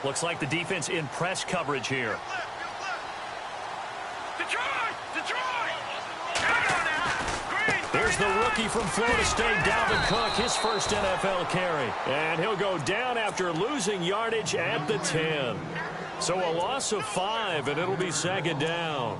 Looks like the defense in press coverage here. There's the rookie from Florida State, Dalvin Cook, his first NFL carry. And he'll go down after losing yardage at the 10. So a loss of 5, and it'll be second down.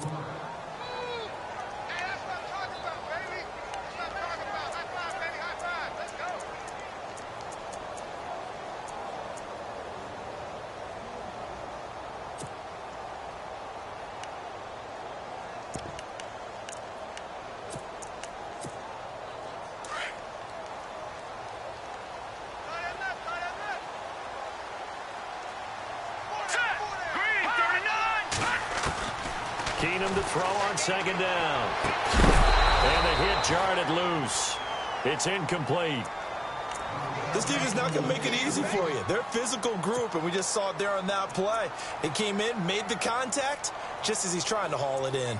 Keenum to throw on second down. And the hit jarred it loose. It's incomplete. This defense not going to make it easy for you. They're a physical group, and we just saw it there on that play. He came in, made the contact, just as he's trying to haul it in.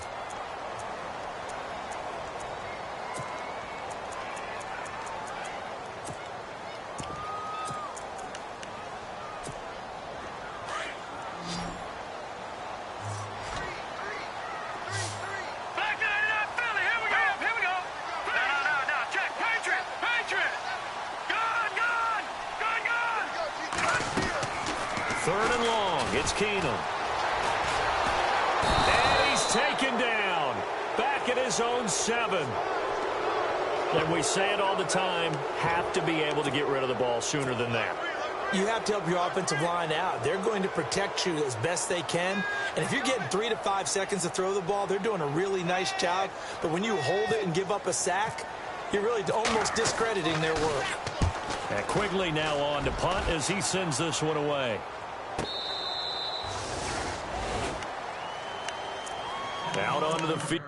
Third and long. It's Keenum. And he's taken down. Back at his own 7. And we say it all the time, have to be able to get rid of the ball sooner than that. You have to help your offensive line out. They're going to protect you as best they can. And if you're getting 3 to 5 seconds to throw the ball, they're doing a really nice job. But when you hold it and give up a sack, you're really almost discrediting their work. And Quigley now on to punt as he sends this one away. Out onto the field.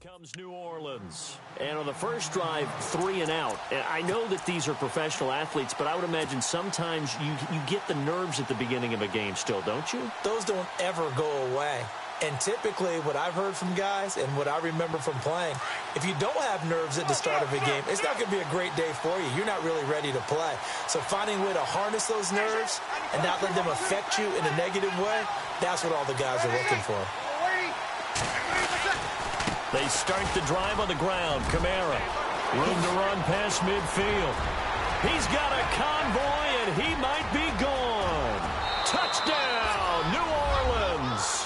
Comes New Orleans. And on the first drive, 3 and out. And I know that these are professional athletes, but I would imagine sometimes you get the nerves at the beginning of a game still, don't you? Those don't ever go away. And typically what I've heard from guys and what I remember from playing, if you don't have nerves at the start of a game, it's not going to be a great day for you. You're not really ready to play. So finding a way to harness those nerves and not let them affect you in a negative way, that's what all the guys are looking for. They start the drive on the ground. Kamara, room to run past midfield. He's got a convoy, and he might be gone. Touchdown, New Orleans.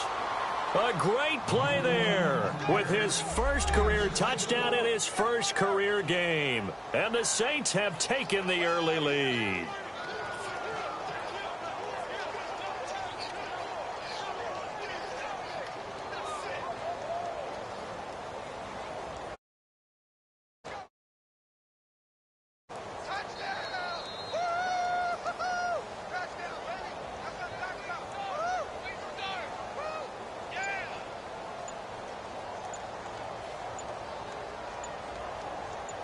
A great play there with his first career touchdown in his first career game. And the Saints have taken the early lead.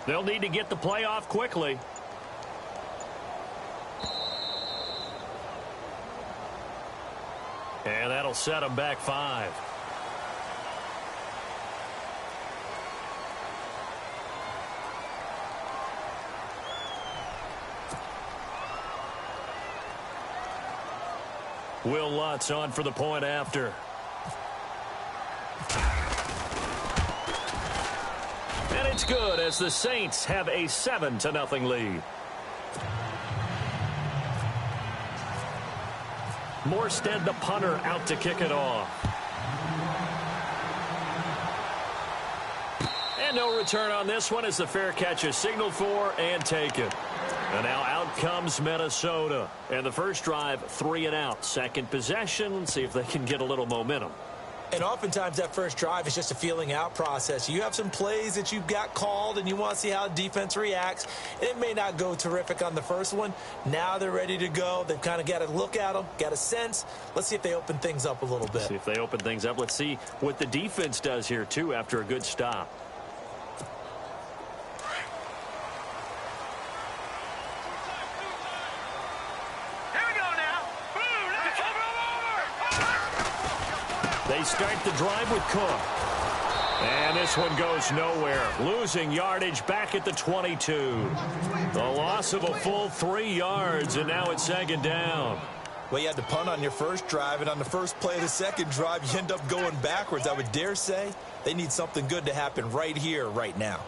They'll need to get the play off quickly. And that'll set them back 5. Will Lutz on for the point after. It's good as the Saints have a 7-0 lead. Morstead, the punter, out to kick it off. And no return on this one as the fair catch is signaled for and taken. And now out comes Minnesota. And the first drive, 3 and out. Second possession. Let's see if they can get a little momentum. And oftentimes that first drive is just a feeling out process. You have some plays that you've got called and you want to see how defense reacts. It may not go terrific on the first one. Now they're ready to go. They've kind of got to look at them, got a sense. Let's see if they open things up a little bit. See if they open things up. Let's see what the defense does here, too, after a good stop. They start the drive with Cook. And this one goes nowhere. Losing yardage back at the 22. The loss of a full 3 yards, and now it's second down. Well, you had to punt on your first drive, and on the first play of the second drive, you end up going backwards. I would dare say they need something good to happen right here, right now.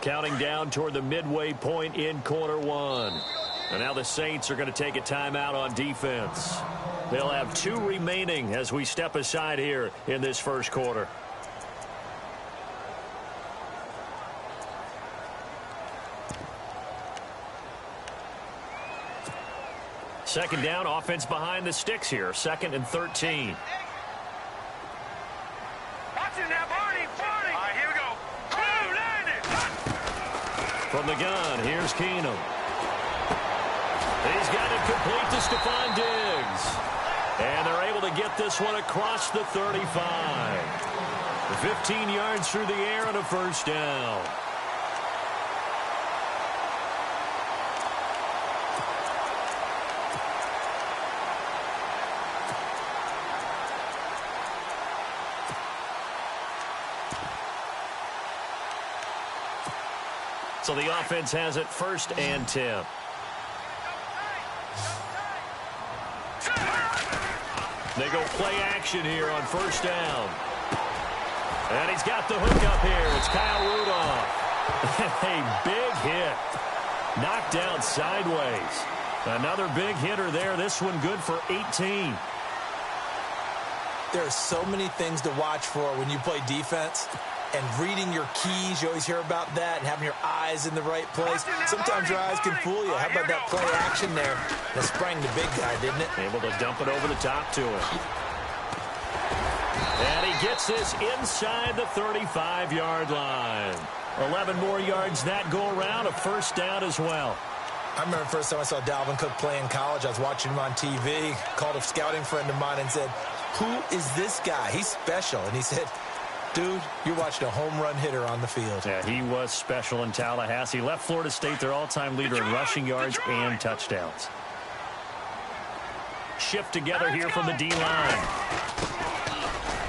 Counting down toward the midway point in quarter one. And now the Saints are going to take a timeout on defense. They'll have 2 remaining as we step aside here in this first quarter. Second down, offense behind the sticks here. 2nd and 13. From the gun, here's Keenum. He's got it complete to Stephon Diggs. And they're able to get this one across the 35. 15 yards through the air and a first down. So the offense has it 1st and 10. They go play action here on 1st down. And he's got the hook up here. It's Kyle Rudolph. A big hit. Knocked down sideways. Another big hitter there. This one good for 18. There are so many things to watch for when you play defense. And reading your keys, you always hear about that, and having your eyes in the right place. Sometimes your eyes can fool you. How about that play action there? That sprang the big guy, didn't it? Able to dump it over the top to him. And he gets this inside the 35-yard line. 11 more yards that go around, a first down as well. I remember the first time I saw Dalvin Cook play in college. I was watching him on TV, called a scouting friend of mine and said, "Who is this guy? He's special." And he said, "Dude, you're watching a home run hitter on the field." Yeah, he was special in Tallahassee. Left Florida State their all-time leader in rushing yards and touchdowns. Shift together here from the D-line.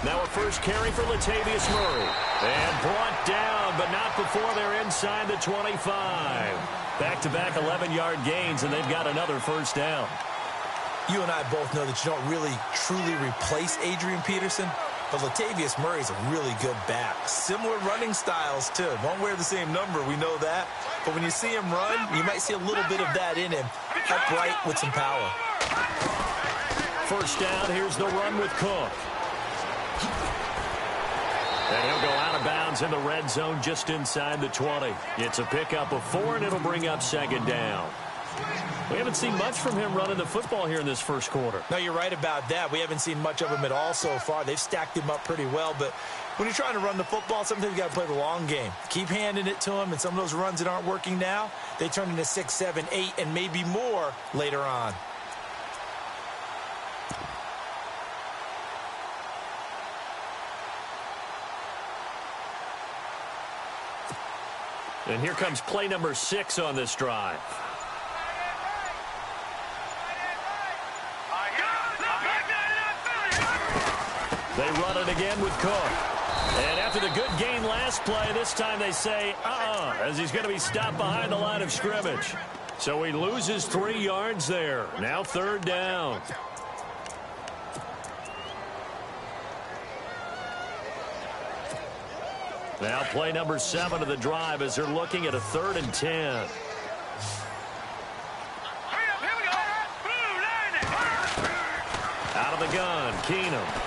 Now a first carry for Latavius Murray. And brought down, but not before they're inside the 25. Back-to-back 11-yard gains, and they've got another first down. You and I both know that you don't really, truly replace Adrian Peterson. But Latavius Murray's a really good back. Similar running styles, too. Won't wear the same number, we know that. But when you see him run, you might see a little bit of that in him. Upright with some power. First down, here's the run with Cook. And he'll go out of bounds in the red zone just inside the 20. It's a pickup of 4, and it'll bring up second down. We haven't seen much from him running the football here in this first quarter. No, you're right about that. We haven't seen much of him at all so far. They've stacked him up pretty well. But when you're trying to run the football, sometimes you got to play the long game. Keep handing it to him, and some of those runs that aren't working now, they turn into 6, 7, 8, and maybe more later on. And here comes play number 6 on this drive. They run it again with Cook. And after the good gain last play, this time they say, as he's going to be stopped behind the line of scrimmage. So he loses 3 yards there. Now third down. Now play number 7 of the drive as they're looking at a 3rd and 10. Out of the gun, Keenum.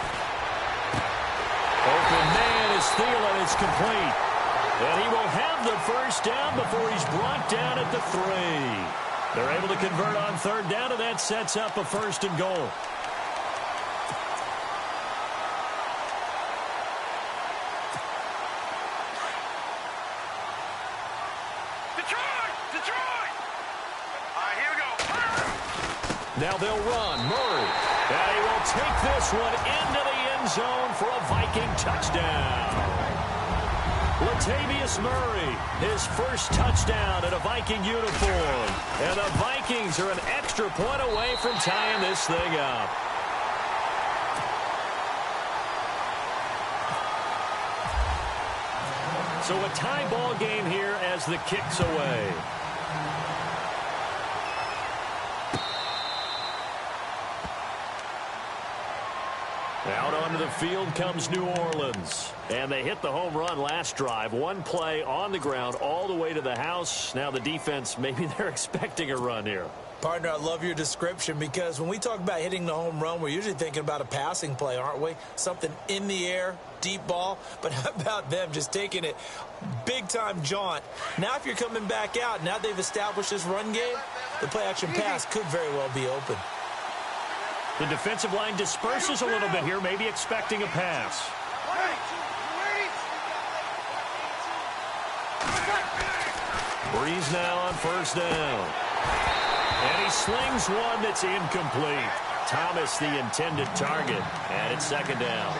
Thielen is complete. And he will have the first down before he's brought down at the 3. They're able to convert on third down, and that sets up a first and goal. Now they'll run. Murray. And he will take this one into the end zone for a Viking touchdown. Latavius Murray, his first touchdown in a Viking uniform. And the Vikings are an extra point away from tying this thing up. So a tie ball game here as the kick's away. Out onto the field comes New Orleans. And they hit the home run last drive. One play on the ground all the way to the house. Now the defense, maybe they're expecting a run here. Partner, I love your description because when we talk about hitting the home run, we're usually thinking about a passing play, aren't we? Something in the air, deep ball. But how about them just taking it big-time jaunt? Now if you're coming back out, now they've established this run game, the play-action pass could very well be open. The defensive line disperses a little bit here, maybe expecting a pass. Breeze now on first down. And he slings one that's incomplete. Thomas, the intended target, and it's second down.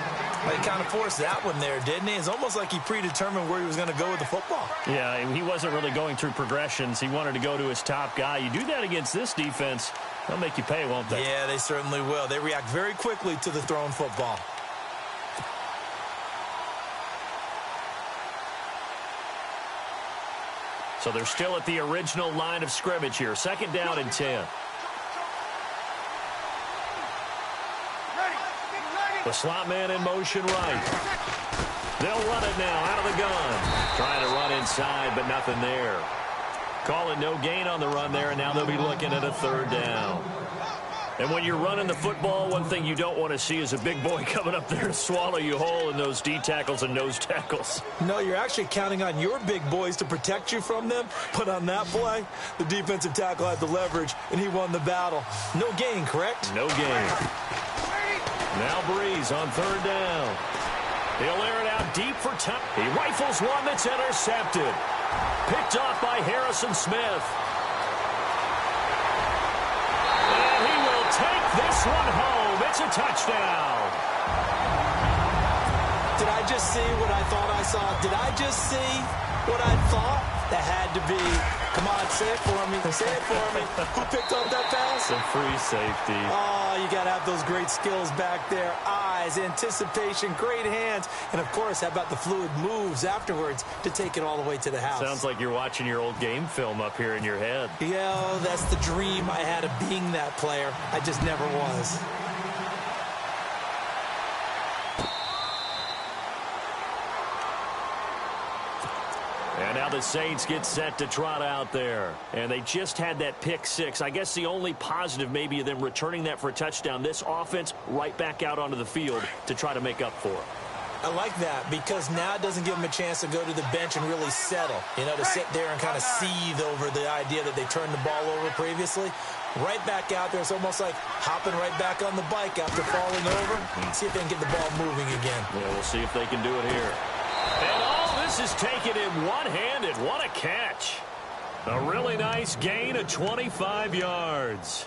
Well, he kind of forced that one there, didn't he? It's almost like he predetermined where he was going to go with the football. Yeah, he wasn't really going through progressions. He wanted to go to his top guy. You do that against this defense, they'll make you pay, won't they? Yeah, they certainly will. They react very quickly to the thrown football. So they're still at the original line of scrimmage here. Second down and 10. The slot man in motion right. They'll run it now out of the gun. Trying to run inside, but nothing there. Call it no gain on the run there, and now they'll be looking at a third down. And when you're running the football, one thing you don't want to see is a big boy coming up there to swallow you whole in those D tackles and nose tackles. No, you're actually counting on your big boys to protect you from them. But on that play, the defensive tackle had the leverage, and he won the battle. No gain, correct? No gain. Now Breeze on third down. He'll air it out deep for time. He rifles one that's intercepted. Picked off by Harrison Smith. And he will take this one home. It's a touchdown. Did I just see what I thought I saw? Did I just see what I thought? That had to be. Come on, say it for me. Say it for me. Who picked up that pass? The free safety. Oh, you got to have those great skills back there. Eyes, anticipation, great hands. And, of course, how about the fluid moves afterwards to take it all the way to the house? Sounds like you're watching your old game film up here in your head. Yeah, that's the dream I had of being that player. I just never was. And now the Saints get set to trot out there. And they just had that pick six. I guess the only positive maybe of them returning that for a touchdown. This offense right back out onto the field to try to make up for it. I like that because now it doesn't give them a chance to go to the bench and really settle. You know, to sit there and kind of seethe over the idea that they turned the ball over previously. Right back out there. It's almost like hopping right back on the bike after falling over. See if they can get the ball moving again. Yeah, we'll see if they can do it here. And all this is taken in one-handed. What a catch. A really nice gain of 25 yards.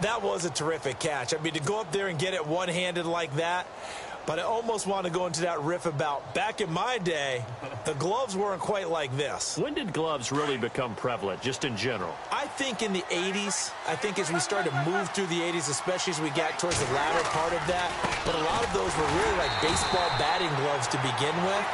That was a terrific catch. I mean, to go up there and get it one-handed like that. But I almost want to go into that riff about back in my day, the gloves weren't quite like this. When did gloves really become prevalent, just in general? I think in the 80s. I think as we started to move through the 80s, especially as we got towards the latter part of that. But a lot of those were really like baseball batting gloves to begin with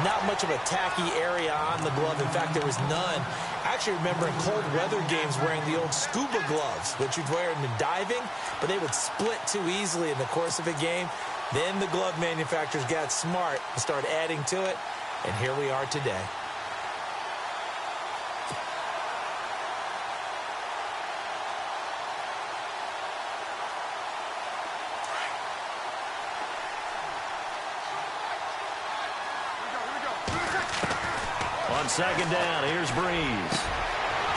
not much of a tacky area on the glove. In fact, there was none. I actually remember in cold weather games wearing the old scuba gloves, which you'd wear in the diving, but they would split too easily in the course of a game. Then the glove manufacturers got smart and started adding to it, and here we are today. On second down, here's Breeze.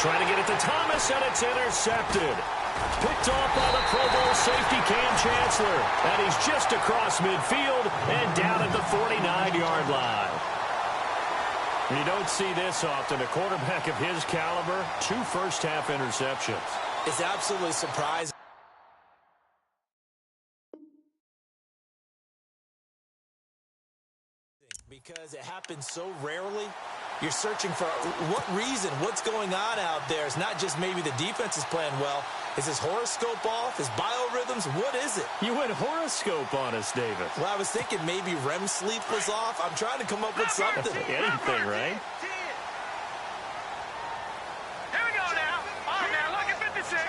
Trying to get it to Thomas, and it's intercepted. Picked off by the Pro Bowl safety Cam Chancellor. And he's just across midfield and down at the 49-yard line. You don't see this often. A quarterback of his caliber, 2 first-half interceptions. It's absolutely surprising. Because it happens so rarely. You're searching for what reason, what's going on out there. It's not just maybe the defense is playing well. Is his horoscope off? His biorhythms? What is it? You went horoscope on us, David. Well, I was thinking maybe REM sleep was off. I'm trying to come up with something. Anything, right? Here we go now. On now, look at 56.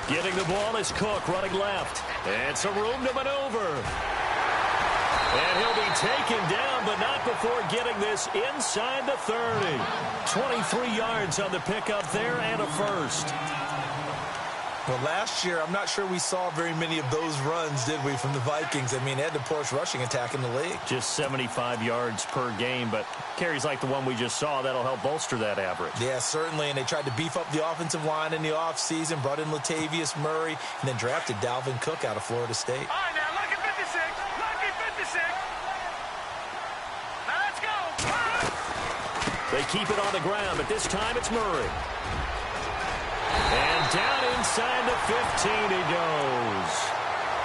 Getting the ball is Cook running left. And some room to maneuver. And he'll be taken down, but not before getting this inside the 30. 23 yards on the pickup there and a first. Well, last year, I'm not sure we saw very many of those runs, did we, from the Vikings? I mean, they had the poorest rushing attack in the league. Just 75 yards per game, but carries like the one we just saw, that'll help bolster that average. Yeah, certainly, and they tried to beef up the offensive line in the offseason, brought in Latavius Murray, and then drafted Dalvin Cook out of Florida State. All right, now, look at 56. Look at 56. Now, let's go. They keep it on the ground, but this time it's Murray. And down inside the 15 he goes.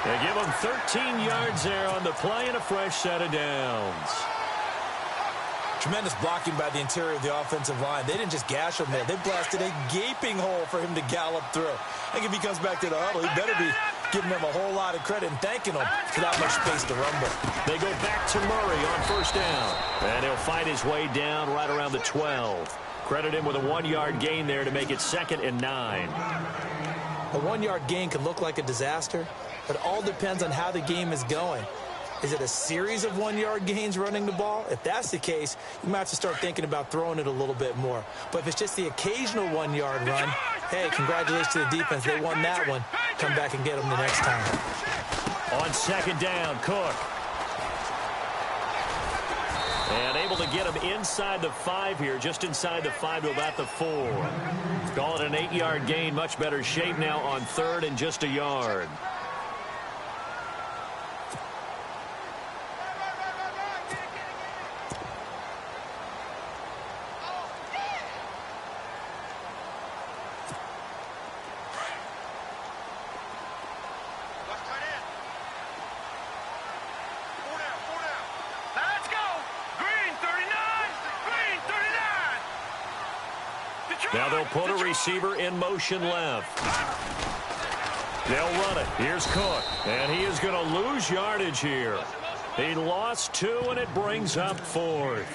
They give him 13 yards there on the play and a fresh set of downs. Tremendous blocking by the interior of the offensive line. They didn't just gash him there. They blasted a gaping hole for him to gallop through. I think if he comes back to the huddle, he better be giving them a whole lot of credit and thanking them for that much space to rumble. They go back to Murray on first down. And he'll fight his way down right around the 12. Credit him with a 1-yard gain there to make it 2nd and 9. A 1-yard gain can look like a disaster, but it all depends on how the game is going. Is it a series of 1-yard gains running the ball? If that's the case, you might have to start thinking about throwing it a little bit more. But if it's just the occasional 1-yard run, hey, congratulations to the defense. They won that one. Come back and get them the next time. On second down, Cook. And able to get him inside the 5 here, just inside the 5 to about the 4. Call it an 8-yard gain, much better shape now on 3rd and just a yard. Now they'll put a receiver in motion left. They'll run it. Here's Cook. And he is going to lose yardage here. He lost 2, and it brings up 4th.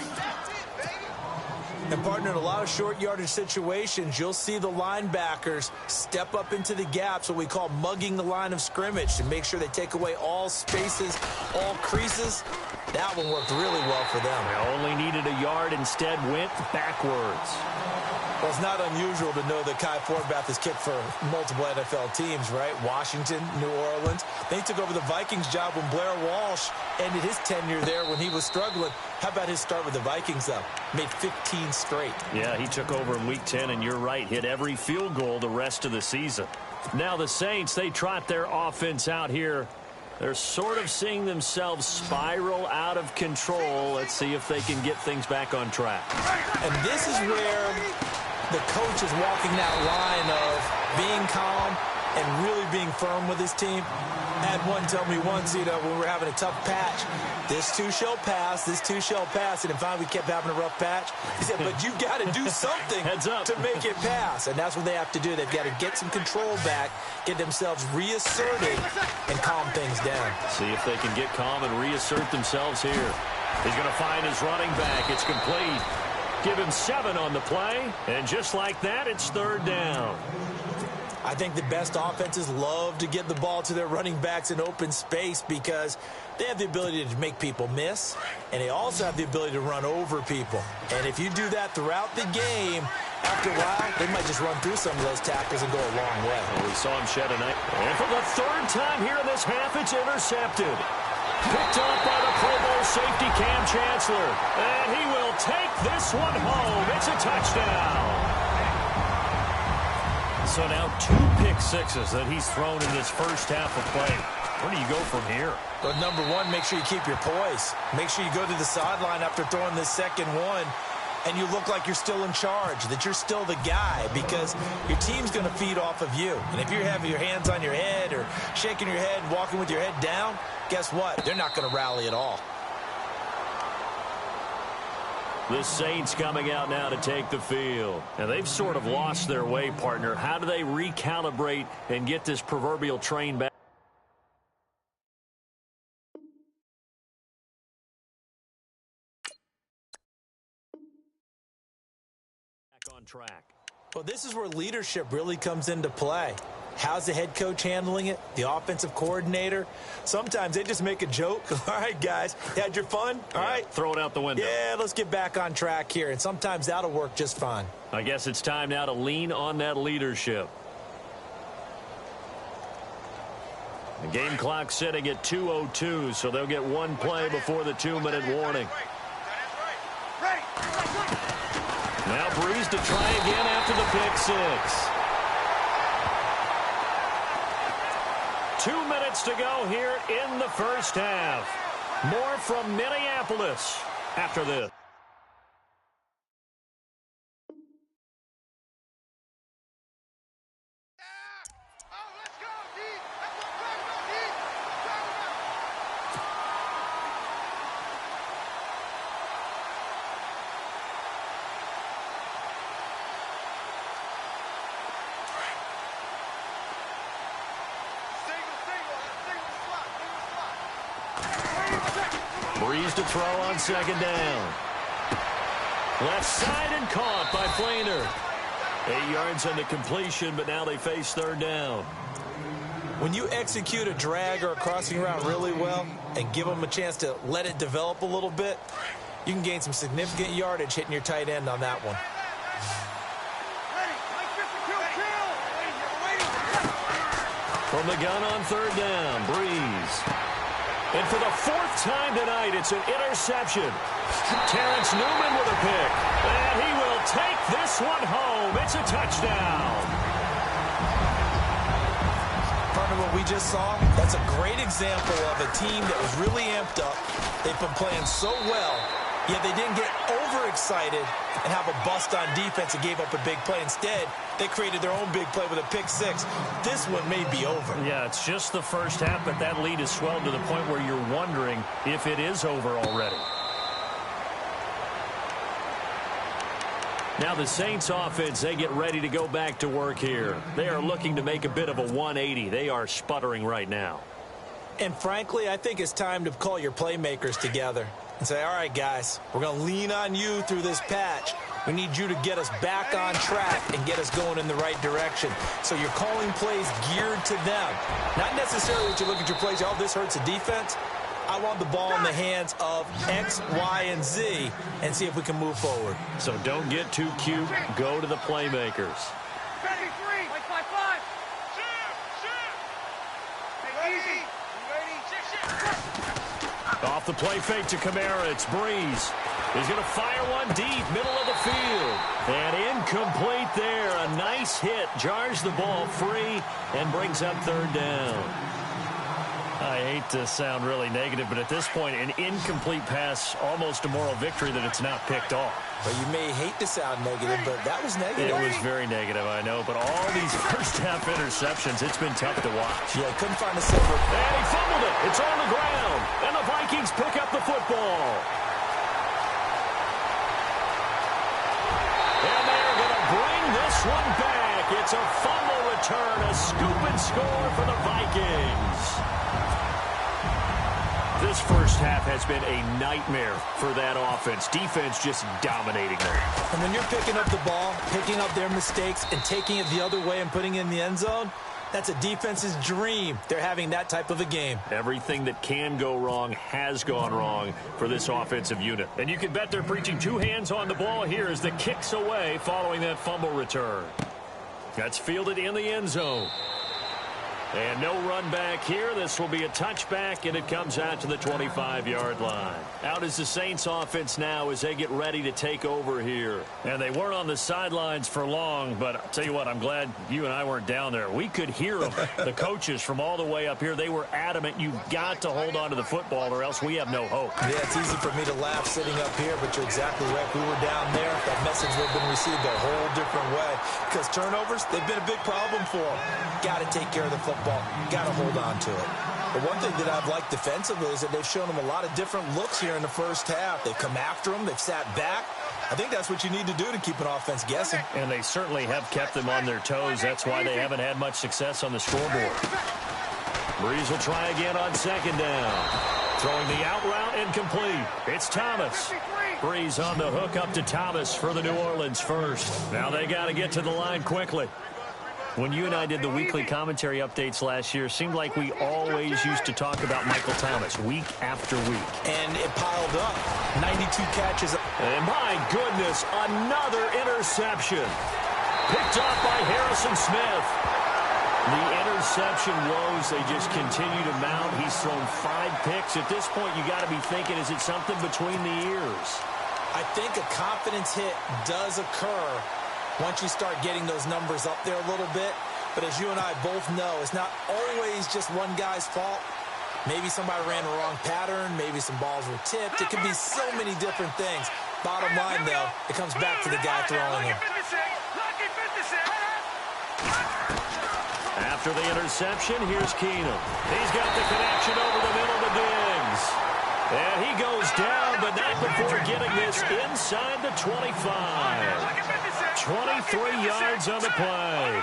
And, partner, in a lot of short yardage situations, you'll see the linebackers step up into the gaps, what we call mugging the line of scrimmage, to make sure they take away all spaces, all creases. That one worked really well for them. They only needed a yard, instead went backwards. Well, it's not unusual to know that Kai Forbath has kicked for multiple NFL teams, right? Washington, New Orleans. They took over the Vikings job when Blair Walsh ended his tenure there when he was struggling. How about his start with the Vikings, though? Made 15 straight. Yeah, he took over in Week 10, and you're right, hit every field goal the rest of the season. Now the Saints, they trot their offense out here. They're sort of seeing themselves spiral out of control. Let's see if they can get things back on track. And this is where the coach is walking that line of being calm and really being firm with his team. I had one tell me once, when we were having a tough patch, this too shall pass, this too shall pass. And then finally we kept having a rough patch. He said, but you've got to do something to make it pass. And that's what they have to do. They've got to get some control back, get themselves reasserted, and calm things down. See if they can get calm and reassert themselves here. He's going to find his running back. It's complete. Give him 7 on the play. And just like that, it's 3rd down. I think the best offenses love to get the ball to their running backs in open space because they have the ability to make people miss, and they also have the ability to run over people. And if you do that throughout the game, after a while, they might just run through some of those tackles and go a long way. Well, we saw him shed a night. And for the 3rd time here in this half, it's intercepted. Picked off by the Pro Bowl safety, Cam Chancellor. And he will take this one home. It's a touchdown. So now 2 pick sixes that he's thrown in this first half of play. Where do you go from here? But number one, make sure you keep your poise. Make sure you go to the sideline after throwing this second one, and you look like you're still in charge, that you're still the guy, because your team's going to feed off of you. And if you're having your hands on your head or shaking your head, walking with your head down, guess what? They're not going to rally at all. The Saints coming out now to take the field. And they've sort of lost their way, partner. How do they recalibrate and get this proverbial train back? On track. Well, this is where leadership really comes into play. How's the head coach handling it? The offensive coordinator? Sometimes they just make a joke. All right, guys, you had your fun? All right. Throw it out the window. Yeah, let's get back on track here. And sometimes that'll work just fine. I guess it's time now to lean on that leadership. The game clock sitting at 2:02, so they'll get one play before the 2-minute warning. Now Breeze to try again after the pick six. 2 minutes to go here in the first half. More from Minneapolis after this. Breeze to throw on second down. Left side and caught by Flainer. 8 yards on the completion, but now they face third down. When you execute a drag or a crossing route really well and give them a chance to let it develop a little bit, you can gain some significant yardage hitting your tight end on that one. From the gun on third down, Breeze. And for the 4th time tonight, it's an interception. Terrence Newman with a pick. And he will take this one home. It's a touchdown. Partner, what we just saw, that's a great example of a team that was really amped up. They've been playing so well, yet they didn't get overexcited and have a bust on defense and gave up a big play. Instead, they created their own big play with a pick six. This one may be over. Yeah, it's just the first half, but that lead has swelled to the point where you're wondering if it is over already. Now the Saints offense, they get ready to go back to work here. They are looking to make a bit of a 180. They are sputtering right now. And frankly, I think it's time to call your playmakers together and say, all right, guys, we're going to lean on you through this patch. We need you to get us back on track and get us going in the right direction. So you're calling plays geared to them. Not necessarily that you look at your plays, oh, this hurts the defense. I want the ball in the hands of X, Y, and Z and see if we can move forward. So don't get too cute. Go to the playmakers. Off the play fake to Kamara, it's Breeze. He's going to fire one deep, middle of the field. And incomplete there. A nice hit. Jars the ball free and brings up third down. I hate to sound really negative, but at this point, an incomplete pass, almost a moral victory that it's not picked off. Well, you may hate to sound negative, but that was negative. It was very negative, I know. But all these first-half interceptions, it's been tough to watch. Yeah, couldn't find a silver. And he fumbled it. It's on the ground. And the Vikings pick up the football. And they're going to bring this one back. It's a fumble return, a scoop and score for the Vikings. This first half has been a nightmare for that offense. Defense just dominating them. And when you're picking up the ball, picking up their mistakes, and taking it the other way and putting it in the end zone, that's a defense's dream. They're having that type of a game. Everything that can go wrong has gone wrong for this offensive unit. And you can bet they're preaching two hands on the ball here as the kick's away following that fumble return. That's fielded in the end zone. And no run back here. This will be a touchback, and it comes out to the 25-yard line. Out is the Saints offense now as they get ready to take over here. And they weren't on the sidelines for long, but I'll tell you what, I'm glad you and I weren't down there. We could hear them, the coaches from all the way up here. They were adamant, you've got to hold on to the football or else we have no hope. Yeah, it's easy for me to laugh sitting up here, but you're exactly right. If we were down there, that message would have been received a whole different way. Because turnovers, they've been a big problem for them. Got to take care of the football. Got to hold on to it. But one thing that I've liked defensively is that they've shown them a lot of different looks here in the first half. They've come after them. They've sat back. I think that's what you need to do to keep an offense guessing. And they certainly have kept them on their toes. That's why they haven't had much success on the scoreboard. Breeze will try again on second down. Throwing the out route incomplete. It's Thomas. Breeze on the hook up to Thomas for the New Orleans first. Now they got to get to the line quickly. When you and I did the weekly commentary updates last year, it seemed like we always used to talk about Michael Thomas week after week. And it piled up. 92 catches. And my goodness, another interception. Picked off by Harrison Smith. The interception woes, they just continue to mount. He's thrown 5 picks. At this point, you got to be thinking, is it something between the ears? I think a confidence hit does occur once you start getting those numbers up there a little bit. But as you and I both know, it's not always just one guy's fault. Maybe somebody ran the wrong pattern. Maybe some balls were tipped. It can be so many different things. Bottom line, though, it comes back to the guy throwing them. After the interception, here's Keenum. He's got the connection over the middle to Diggs. And he goes down, but not before getting this inside the 25. 23 yards on the play.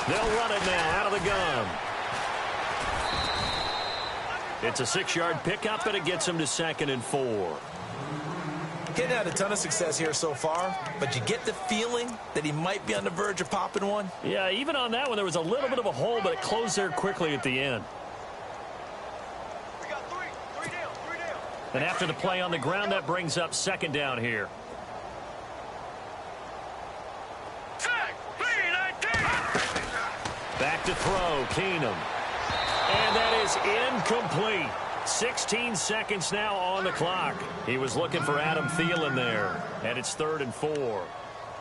They'll run it now out of the gun. It's a 6-yard pickup, and it gets them to 2nd and 4. Getting had a ton of success here so far, but you get the feeling that he might be on the verge of popping one. Yeah, even on that one, there was a little bit of a hole, but it closed there quickly at the end. And after the play on the ground, that brings up 2nd down here. Back to throw, Keenum. And that is incomplete. 16 seconds now on the clock. He was looking for Adam Thielen there. And it's 3rd and 4.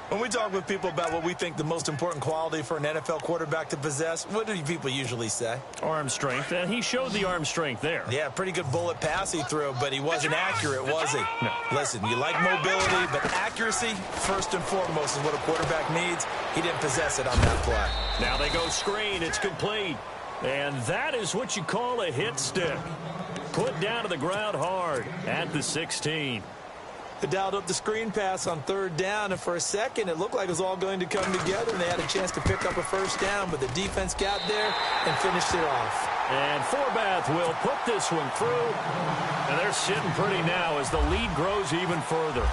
When we talk with people about what we think the most important quality for an NFL quarterback to possess, what do people usually say? Arm strength, and he showed the arm strength there. Yeah, pretty good bullet pass he threw, but he wasn't accurate, was he? No. Listen, you like mobility, but accuracy, first and foremost, is what a quarterback needs. He didn't possess it on that play. Now they go screen. It's complete. And that is what you call a hit stick. Put down to the ground hard at the 16. They dialed up the screen pass on 3rd down, and for a second, it looked like it was all going to come together, and they had a chance to pick up a 1st down, but the defense got there and finished it off. And Forbath will put this one through, and they're sitting pretty now as the lead grows even further.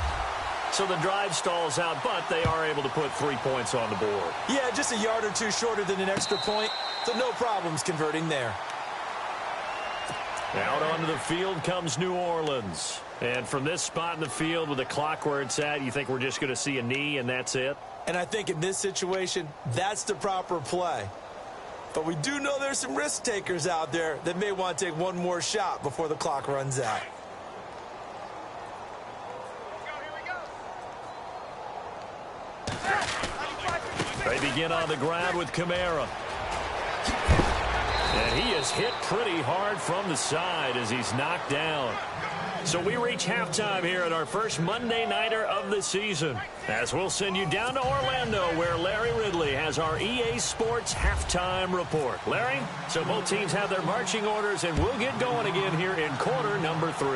So the drive stalls out, but they are able to put 3 points on the board. Yeah, just a yard or two shorter than an extra point, so no problems converting there. Out onto the field comes New Orleans. And from this spot in the field with the clock where it's at, you think we're just going to see a knee and that's it? And I think in this situation, that's the proper play. But we do know there's some risk takers out there that may want to take one more shot before the clock runs out. They begin on the ground with Kamara. And he is hit pretty hard from the side as he's knocked down. So we reach halftime here at our first Monday Nighter of the season, as we'll send you down to Orlando where Larry Ridley has our EA Sports halftime report. Larry, so both teams have their marching orders, and we'll get going again here in quarter number 3.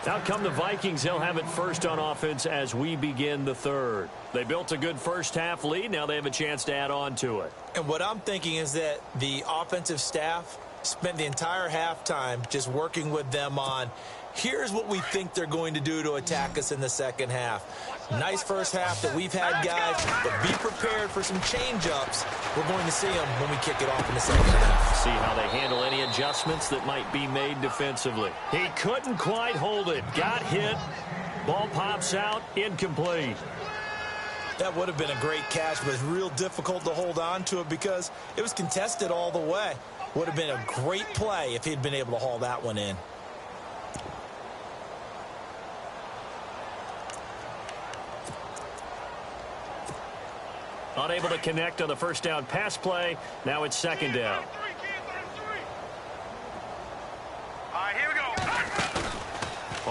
Out come the Vikings. They'll have it first on offense as we begin the 3rd. They built a good first-half lead. Now they have a chance to add on to it. And what I'm thinking is that the offensive staff spent the entire halftime just working with them on, Here's what we think they're going to do to attack us in the second half. Nice first half that we've had, guys, but be prepared for some change-ups. We're going to see them when we kick it off in the second half. See how they handle any adjustments that might be made defensively. He couldn't quite hold it. Got hit. Ball pops out. Incomplete. That would have been a great catch, but it's real difficult to hold on to it because it was contested all the way. Would have been a great play if he'd been able to haul that one in. Unable to connect on the first down pass play. Now it's second down. All right, here we go.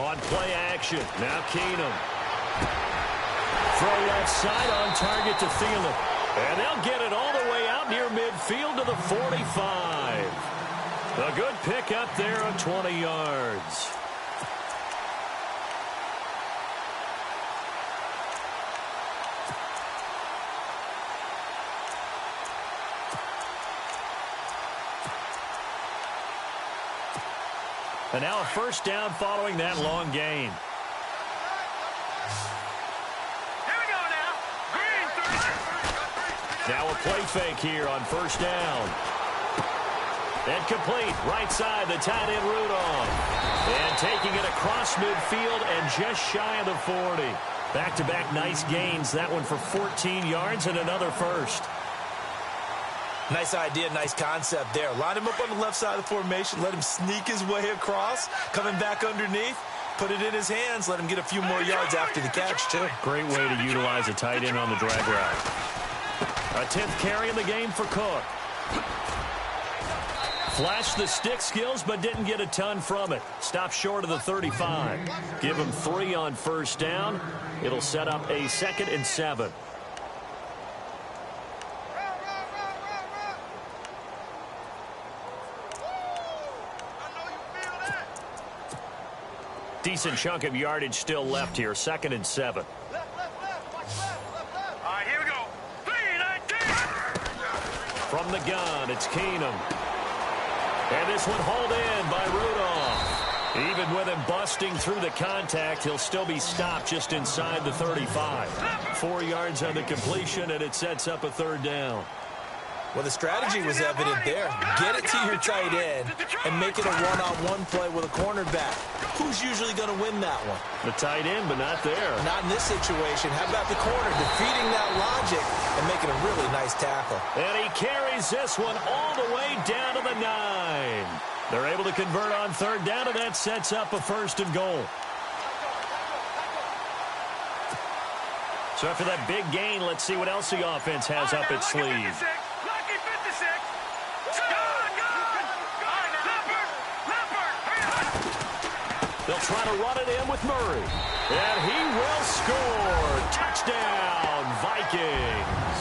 On play action. Now Keenum. Throw left side on target to Thielen. And they'll get it all the way out near midfield to the 45. A good pick up there of 20 yards. And now a first down following that long gain. Here we go now. Green, Now a play fake here on first down. And complete. Right side, the tight end Rudolph. And taking it across midfield and just shy of the 40. Back-to-back nice gains. That one for 14 yards and another first. Nice idea, nice concept there. Line him up on the left side of the formation. Let him sneak his way across. Coming back underneath. Put it in his hands. Let him get a few more yards after the catch, too. Great way to utilize a tight end on the drag route. A 10th carry in the game for Cook. Flashed the stick skills, but didn't get a ton from it. Stopped short of the 35. Give him 3 on first down. It'll set up a 2nd and 7. Decent chunk of yardage still left here. 2nd and 7. All right, here we go. 3-19. From the gun, it's Keenum. And this one hauled in by Rudolph. Even with him busting through the contact, he'll still be stopped just inside the 35. 4 yards on the completion, and it sets up a 3rd down. Well, the strategy was evident there. Get it to your tight end and make it a one-on-one play with a cornerback. Who's usually going to win that one? The tight end, but not there. Not in this situation. How about the corner defeating that logic and making a really nice tackle? And he carries this one all the way down to the 9. They're able to convert on 3rd down, and that sets up a 1st and goal. So after that big gain, let's see what else the offense has up its sleeve. They'll try to run it in with Murray. And he will score. Touchdown, Vikings.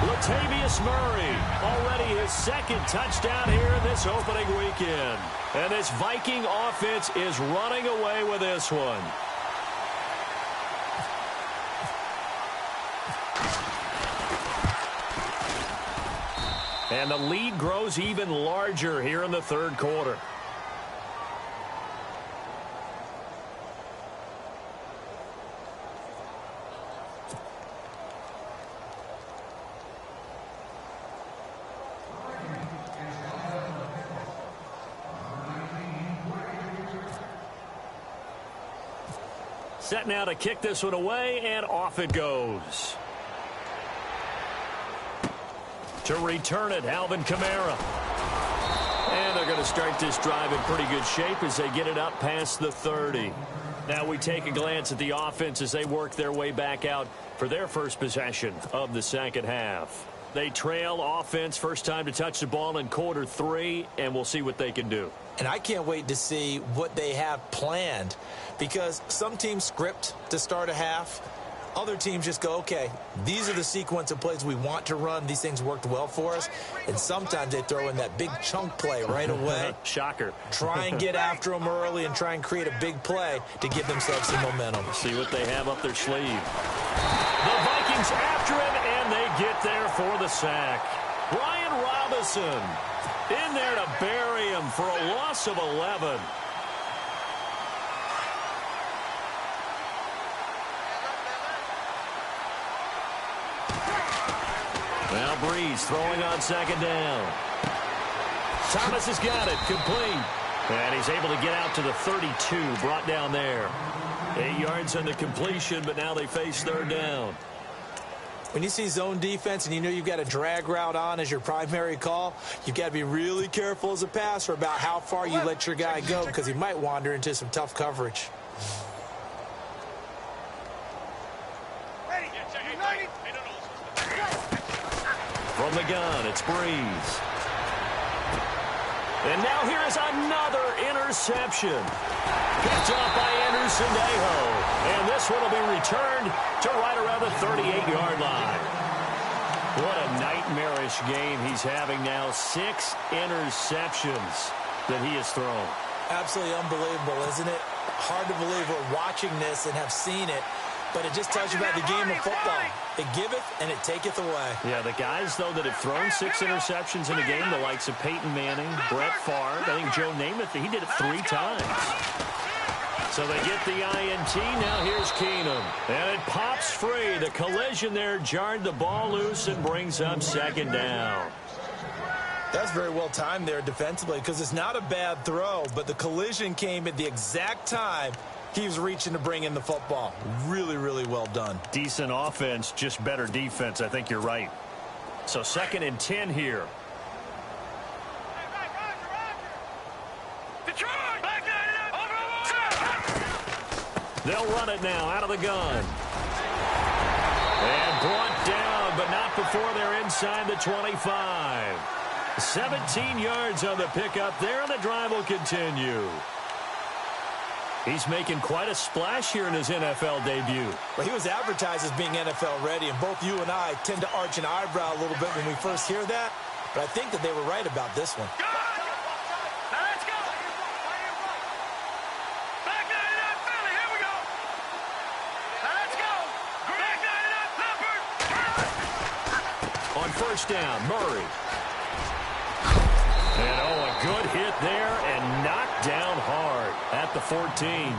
Latavius Murray, already his 2nd touchdown here in this opening weekend. And this Viking offense is running away with this one. And the lead grows even larger here in the 3rd quarter. Set now to kick this one away, and off it goes. To return it, Alvin Kamara. And they're going to start this drive in pretty good shape as they get it up past the 30. Now we take a glance at the offense as they work their way back out for their first possession of the second half. They trail offense, first time to touch the ball in quarter 3, and we'll see what they can do. And I can't wait to see what they have planned, because some teams script to start a half. Other teams just go, okay, these are the sequence of plays we want to run. These things worked well for us. And sometimes they throw in that big chunk play right away. Shocker. Try and get after them early and try and create a big play to give themselves some momentum. See what they have up their sleeve. The Vikings after him, and they get there for the sack. Brian Robinson in there to bury him for a loss of 11. Now Breeze throwing on second down. Thomas has got it, complete. And he's able to get out to the 32, brought down there. 8 yards on the completion, but now they face third down. When you see zone defense and you know you've got a drag route on as your primary call, you've got to be really careful as a passer about how far you let your guy go because he might wander into some tough coverage. From the gun, it's Breeze. And now here is another interception. Picked off by Anderson-Dejo. And this one will be returned to right around the 38-yard line. What a nightmarish game he's having now. 6 interceptions that he has thrown. Absolutely unbelievable, isn't it? Hard to believe we're watching this and have seen it. But it just tells you about the game of football. It giveth and it taketh away. Yeah, the guys, though, that have thrown 6 interceptions in a game, the likes of Peyton Manning, Brett Favre, I think Joe Namath, he did it 3 times. So they get the INT. Now here's Keenum. And it pops free. The collision there jarred the ball loose and brings up second down. That's very well timed there defensively because it's not a bad throw, but the collision came at the exact time he was reaching to bring in the football. Really, really well done. Decent offense, just better defense. I think you're right. So 2nd and 10 here. They'll run it now out of the gun. And brought down, but not before they're inside the 25. 17 yards on the pickup there, and the drive will continue. He's making quite a splash here in his NFL debut. Well, he was advertised as being NFL ready, and both you and I tend to arch an eyebrow a little bit when we first hear that. But I think that they were right about this one. Now let's go. Back 99 Philly, here we go. Now let's go. Back 99 Leopard. On first down, Murray. And, a good hit there and knocked down hard at the 14.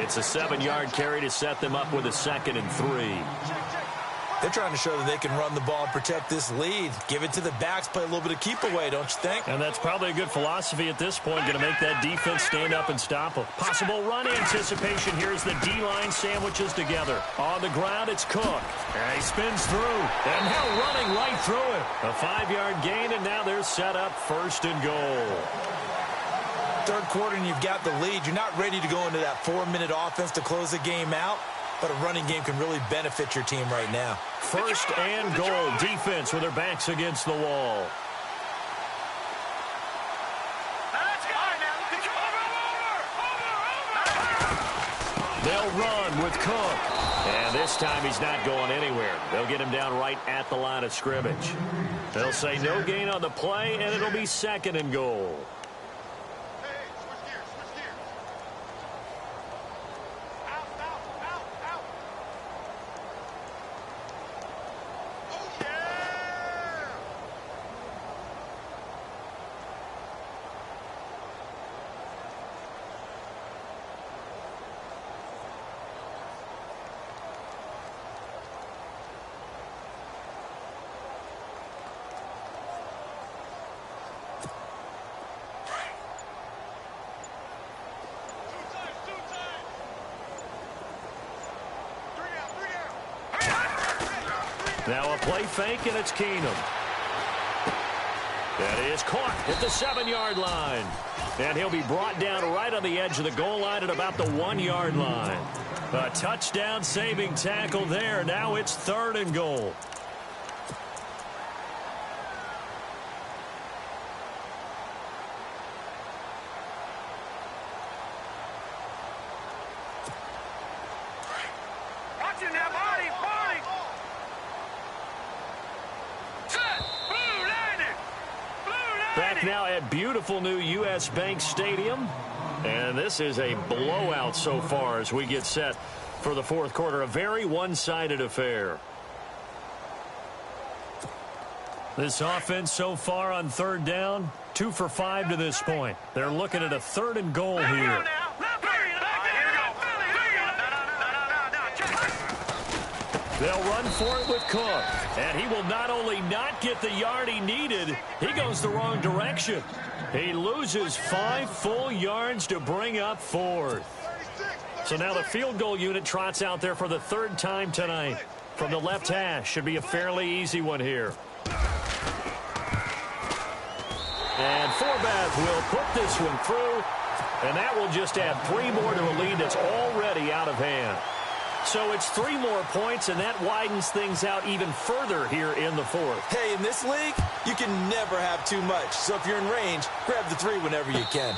It's a 7-yard carry to set them up with a 2nd and 3. They're trying to show that they can run the ball and protect this lead. Give it to the backs, play a little bit of keep away, don't you think? And that's probably a good philosophy at this point, going to make that defense stand up and stop them. Possible run anticipation here as the D-line sandwiches together. On the ground, it's Cook. And he spins through. And now running right through it. A 5-yard gain, and now they're set up 1st and goal. Third quarter, and you've got the lead. You're not ready to go into that 4-minute offense to close the game out. But a running game can really benefit your team right now. 1st and goal. Defense with their backs against the wall. They'll run with Cook. And this time he's not going anywhere. They'll get him down right at the line of scrimmage. They'll say no gain on the play, and it'll be 2nd and goal. Now a play fake, and it's Keenum. That is caught at the 7-yard line. And he'll be brought down right on the edge of the goal line at about the 1-yard line. A touchdown saving tackle there. Now it's 3rd and goal. Watching that body. Back now at beautiful new U.S. Bank Stadium. And this is a blowout so far as we get set for the 4th quarter. A very one-sided affair. This offense so far on 3rd down, 2 for 5 to this point. They're looking at a 3rd and goal here. They'll run for it with Cook. And he will not only not get the yard he needed, he goes the wrong direction. He loses 5 full yards to bring up 4th. So now the field goal unit trots out there for the 3rd time tonight. From the left hash, should be a fairly easy one here. And Forbath will put this one through, and that will just add 3 more to a lead that's already out of hand. So it's 3 more points, and that widens things out even further here in the 4th. Hey, in this league, you can never have too much. So if you're in range, grab the 3 whenever you can.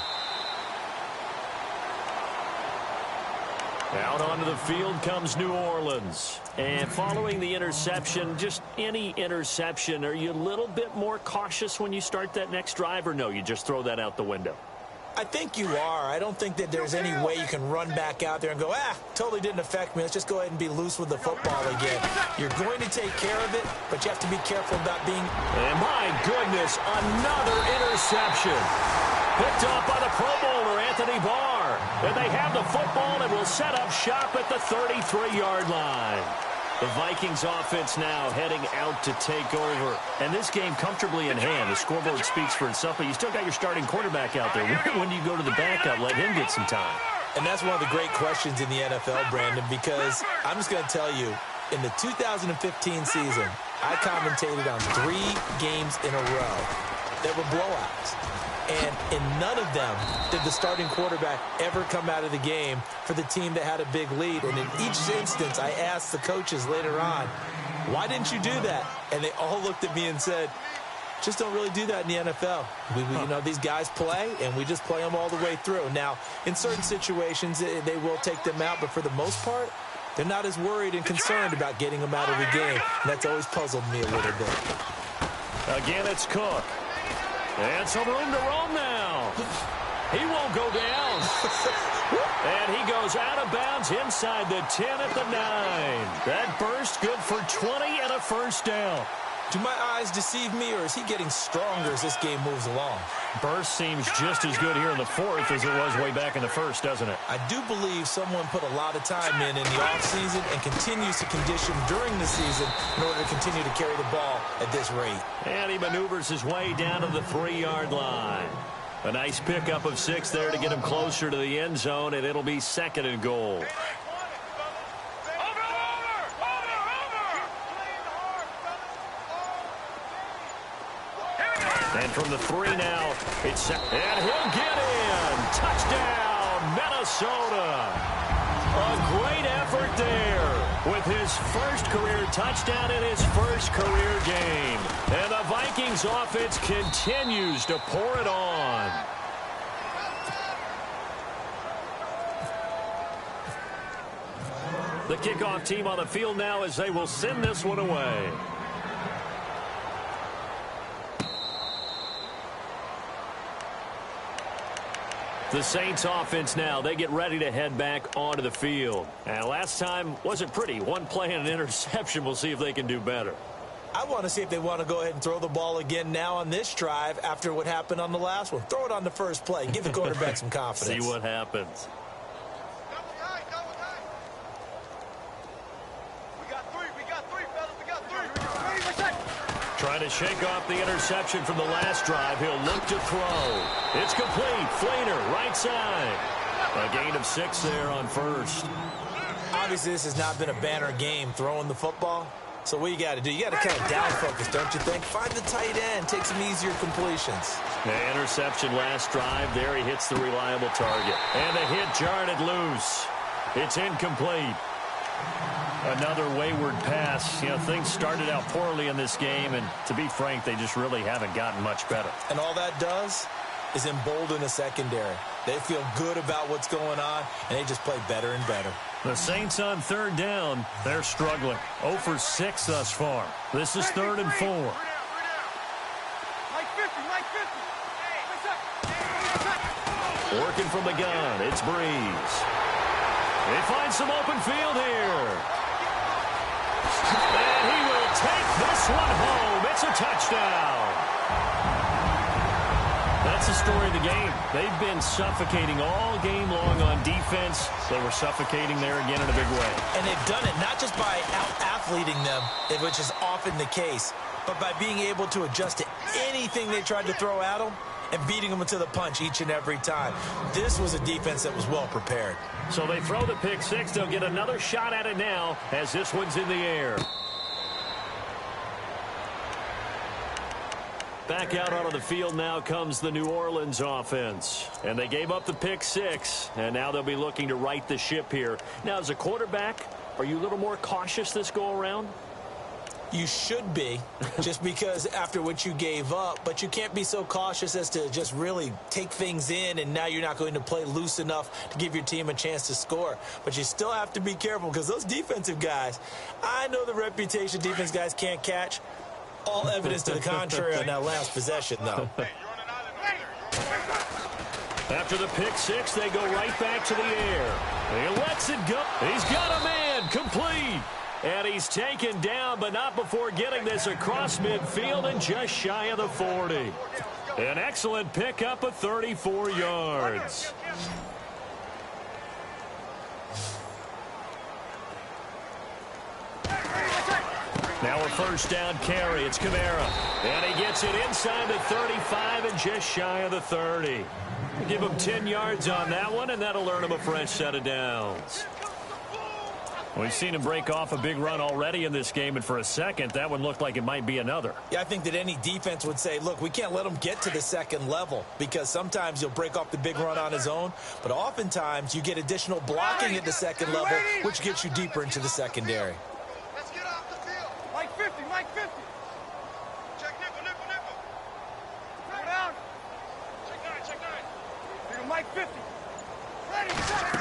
Out onto the field comes New Orleans. And following the interception, just any interception, are you a little bit more cautious when you start that next drive, or no, you just throw that out the window? I think you are. I don't think that there's any way you can run back out there and go, totally didn't affect me. Let's just go ahead and be loose with the football again. You're going to take care of it, but you have to be careful about being... And my goodness, another interception. Picked off by the Pro Bowler, Anthony Barr. And they have the football and will set up shop at the 33-yard line. The Vikings offense now heading out to take over. And this game comfortably in hand. The scoreboard speaks for itself, but you still got your starting quarterback out there. When do you go to the backup, let him get some time? And that's one of the great questions in the NFL, Brandon, because I'm just going to tell you, in the 2015 season, I commentated on 3 games in a row that were blowouts. And in none of them did the starting quarterback ever come out of the game for the team that had a big lead. And in each instance, I asked the coaches later on, why didn't you do that? And they all looked at me and said, just don't really do that in the NFL. You know, these guys play, and we just play them all the way through. Now, in certain situations, they will take them out, but for the most part, they're not as worried and concerned about getting them out of the game. And that's always puzzled me a little bit. Again, it's Cook. And some room to roam now. He won't go down. And he goes out of bounds inside the 10 at the 9. That burst good for 20 and a first down. Do my eyes deceive me, or is he getting stronger as this game moves along? Burst seems just as good here in the 4th as it was way back in the 1st, doesn't it? I do believe someone put a lot of time in the offseason and continues to condition during the season in order to continue to carry the ball at this rate. And he maneuvers his way down to the 3-yard line. A nice pickup of 6 there to get him closer to the end zone, and it'll be 2nd and goal. And from the 3 now, it's... And he'll get in! Touchdown, Minnesota! A great effort there with his first career touchdown in his first career game. And the Vikings offense continues to pour it on. The kickoff team on the field now as they will send this one away. The Saints offense now, they get ready to head back onto the field. And last time wasn't pretty. One play and an interception. We'll see if they can do better. I want to see if they want to go ahead and throw the ball again now on this drive after what happened on the last one. Throw it on the first play. Give the quarterback some confidence. See what happens. Trying to shake off the interception from the last drive. He'll look to throw. It's complete. Fleener, right side. A gain of 6 there on first. Obviously, this has not been a banner game throwing the football. So what you got to do, you got to kind of down focus, don't you think? Find the tight end, take some easier completions. The interception last drive. There he hits the reliable target. And the hit jarred it loose. It's incomplete. Another wayward pass. You know, things started out poorly in this game, and to be frank, they just really haven't gotten much better. And all that does is embolden the secondary. They feel good about what's going on, and they just play better and better. The Saints on 3rd down, they're struggling. 0 for 6 thus far. This is 3rd and 4. Working from the gun, it's Breeze. They find some open field here. And he will take this one home. It's a touchdown. That's the the story of the game. They've been suffocating all game long on defense. They were suffocating there again in a big way. And they've done it not just by out-athleting them, which is often the case, but by being able to adjust to anything they tried to throw at them and beating them to the punch each and every time. This was a defense that was well prepared. So they throw the pick six. They'll get another shot at it now as this one's in the air. Back out onto the field now comes the New Orleans offense. And they gave up the pick six, and now they'll be looking to right the ship here. Now, as a quarterback, are you a little more cautious this go-around? You should be, just because after what you gave up, but you can't be so cautious as to just really take things in, and now you're not going to play loose enough to give your team a chance to score. But you still have to be careful because those defensive guys, I know the reputation defense guys can't catch. All evidence to the contrary on that last possession, though. After the pick six, they go right back to the air. He lets it go. He's got a man complete. And he's taken down, but not before getting this across midfield and just shy of the 40. An excellent pickup of 34 yards. Now a first down carry. It's Kamara. And he gets it inside the 35 and just shy of the 30. Give him 10 yards on that one, and that'll earn him a fresh set of downs. We've seen him break off a big run already in this game, and for a second, that one looked like it might be another. Yeah, I think that any defense would say, look, we can't let him get to the second level because sometimes he'll break off the big run on his own, but oftentimes you get additional blocking at the second level, which gets you deeper into the secondary. Let's get off the field. Mike 50, Mike 50. Check nickel. Go down. Check nine. Big Mike 50. Ready, set.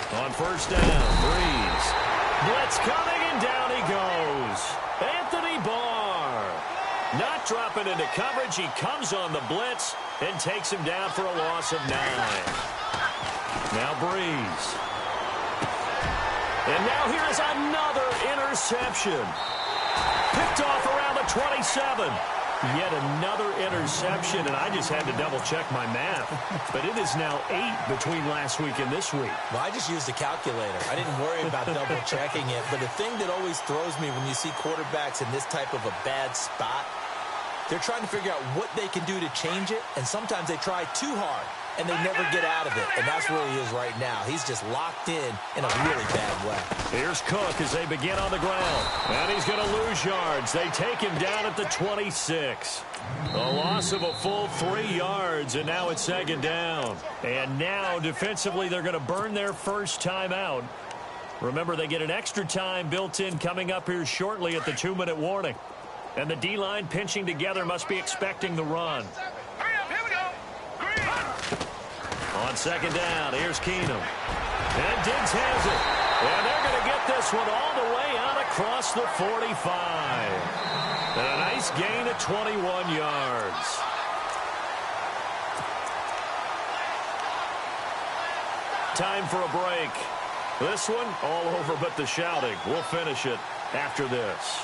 On first down, Breeze. Blitz coming, and down he goes. Anthony Barr. Not dropping into coverage. He comes on the blitz and takes him down for a loss of 9. Now Breeze. And now here is another interception. Picked off around the 27. Yet another interception, and I just had to double-check my math. But it is now 8 between last week and this week. Well, I just used a calculator. I didn't worry about double-checking it. But the thing that always throws me when you see quarterbacks in this type of a bad spot, they're trying to figure out what they can do to change it, and sometimes they try too hard, and they never get out of it. And that's where he is right now. He's just locked in a really bad way. Here's Cook as they begin on the ground. And he's going to lose yards. They take him down at the 26. A loss of a full 3 yards, and now it's second down. And now, defensively, they're going to burn their first time out. Remember, they get an extra time built in coming up here shortly at the 2-minute warning. And the D-line pinching together must be expecting the run. Hurry up, here we go. Green. On second down, here's Keenum. And Diggs has it. And they're going to get this one all the way out across the 45. And a nice gain of 21 yards. Time for a break. This one, all over but the shouting. We'll finish it after this.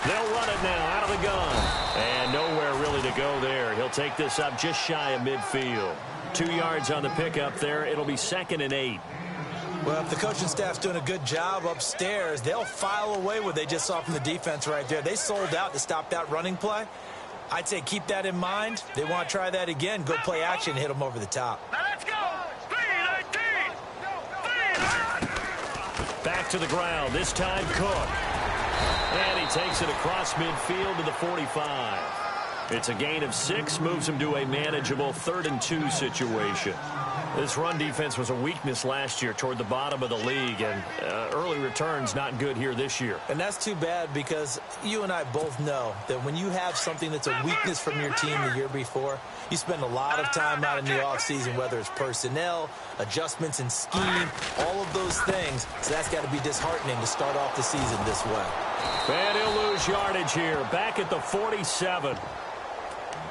They'll run it now out of the gun. And nowhere really to go there. He'll take this up just shy of midfield. 2 yards on the pickup there. It'll be 2nd and 8. Well, if the coaching staff's doing a good job upstairs, they'll file away what they just saw from the defense right there. They sold out to stop that running play. I'd say keep that in mind. They want to try that again. Go play action, hit them over the top. Now let's go. 3-19. Back to the ground. This time Cook. And he takes it across midfield to the 45. It's a gain of 6, moves him to a manageable 3rd and 2 situation. This run defense was a weakness last year toward the bottom of the league, and early returns not good here this year. And that's too bad because you and I both know that when you have something that's a weakness from your team the year before, you spend a lot of time out in the offseason, whether it's personnel, adjustments in scheme, all of those things. So that's got to be disheartening to start off the season this way. And he'll lose yardage here, back at the 47.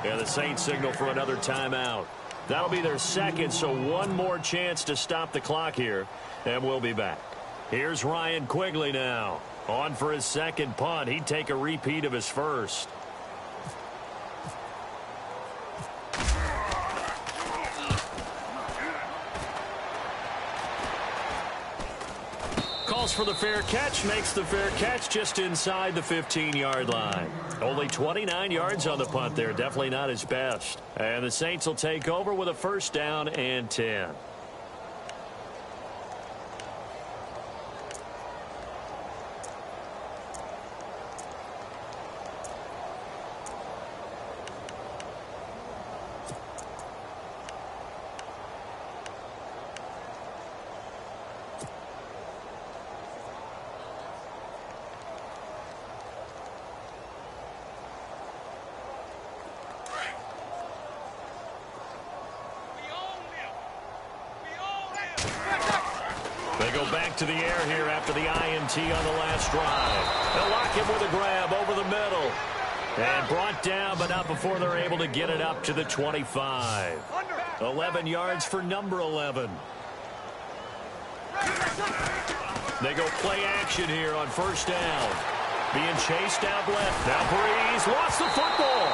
And the Saints signal for another timeout. That'll be their second, so one more chance to stop the clock here, and we'll be back. Here's Ryan Quigley now. On for his second punt. He'd take a repeat of his first. Calls for the fair catch, makes the fair catch just inside the 15-yard line. Only 29 yards on the punt there. Definitely not his best. And the Saints will take over with a first down and 10. They go back to the air here after the INT on the last drive. They'll lock him with a grab over the middle. And brought down, but not before they're able to get it up to the 25. 11 yards for number 11. They go play action here on first down. Being chased out left. Now Breeze lost the football.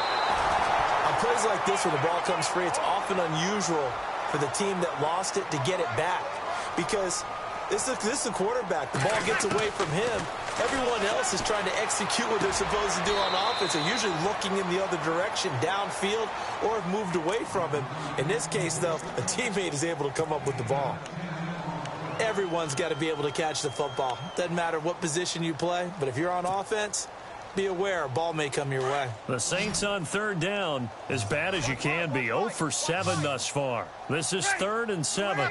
On plays like this where the ball comes free, it's often unusual for the team that lost it to get it back. Because this is the quarterback. The ball gets away from him. Everyone else is trying to execute what they're supposed to do on offense. They're usually looking in the other direction, downfield, or have moved away from him. In this case, though, a teammate is able to come up with the ball. Everyone's got to be able to catch the football. Doesn't matter what position you play, but if you're on offense, be aware a ball may come your way. The Saints on third down, as bad as you can be. 0 for 7 thus far. This is 3rd and 7.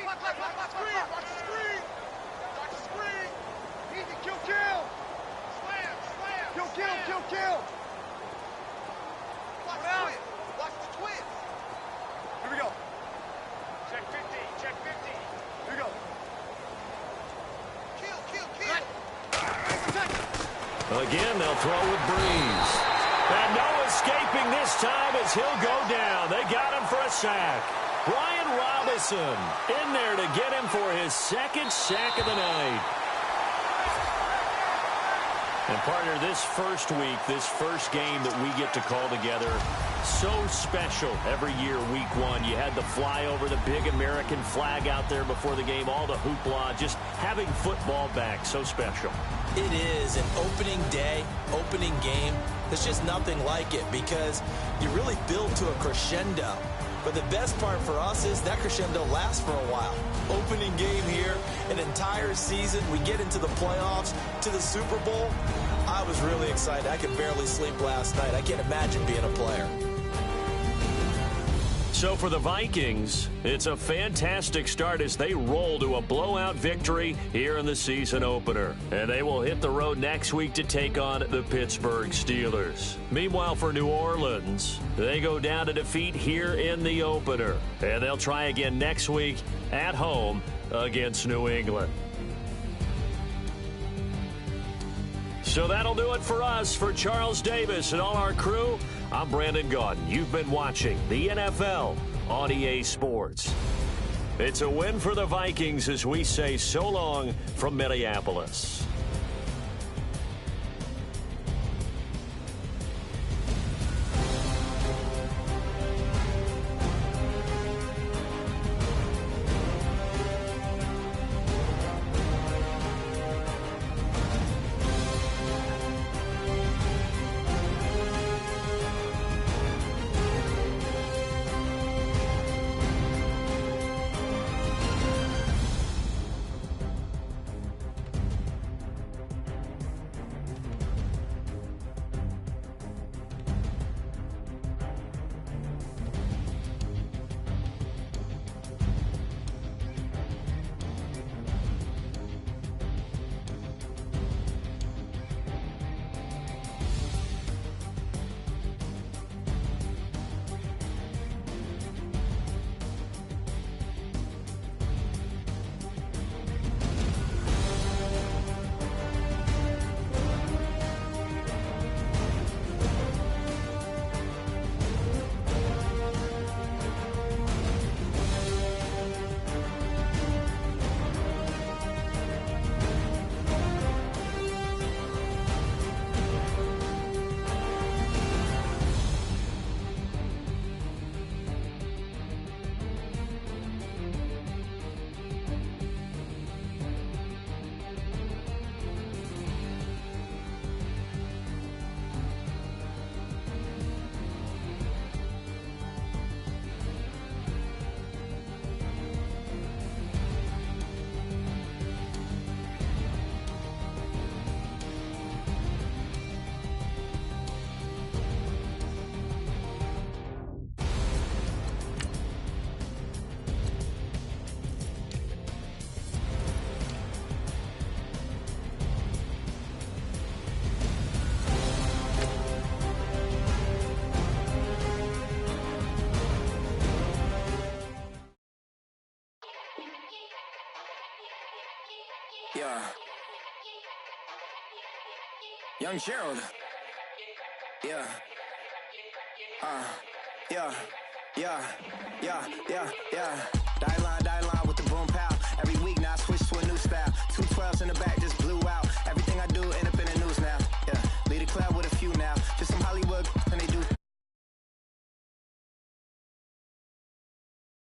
Again, they'll throw with Breeze. And no escaping this time as he'll go down. They got him for a sack. Brian Robinson in there to get him for his second sack of the night. And, partner, this first week, this first game that we get to call together, so special every year, week 1. You had the flyover, the big American flag out there before the game, all the hoopla, just having football back, so special. It is an opening day, opening game. There's just nothing like it because you really build to a crescendo. But the best part for us is that crescendo lasts for a while. Opening game here, an entire season. We get into the playoffs, to the Super Bowl. I was really excited. I could barely sleep last night. I can't imagine being a player. So for the Vikings, it's a fantastic start as they roll to a blowout victory here in the season opener. And they will hit the road next week to take on the Pittsburgh Steelers. Meanwhile, for New Orleans, they go down to defeat here in the opener. And they'll try again next week at home against New England. So that'll do it for us. For Charles Davis and all our crew, I'm Brandon Gaudin. You've been watching the NFL on EA Sports. It's a win for the Vikings as we say so long from Minneapolis. Yeah. Young Gerald. Yeah. Yeah. Yeah. Yeah. Yeah. Yeah.